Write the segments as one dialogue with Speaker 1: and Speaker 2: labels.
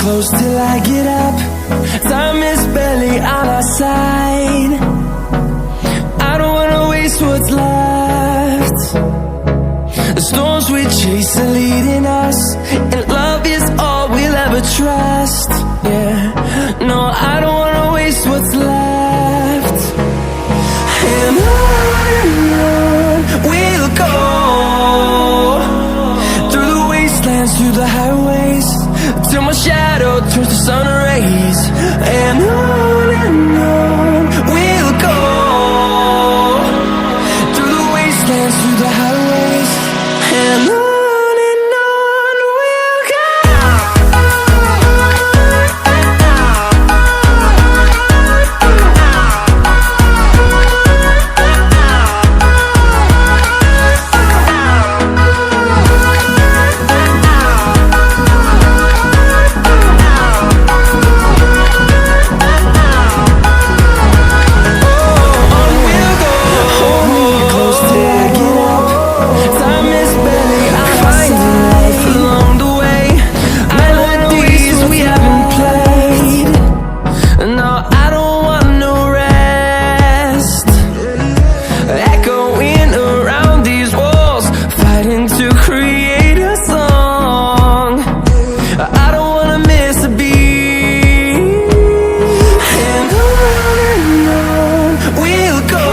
Speaker 1: close till I get up. Time is barely on our side. I don't wanna waste what's left. The storms we chase are leading us, and love is all we'll ever trust. Yeah, no, I don't wanna waste what's left. And on we'll go, through the wastelands, through the highways, till my shadow turns to sun rays. And on we'll go, through the wastelands, through the highways, and on we'll go. To create a song, I don't wanna miss a beat. And on we'll go,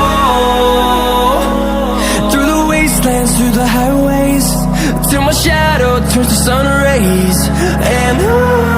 Speaker 1: through the wastelands, through the highways, till my shadow turns to sun rays. And on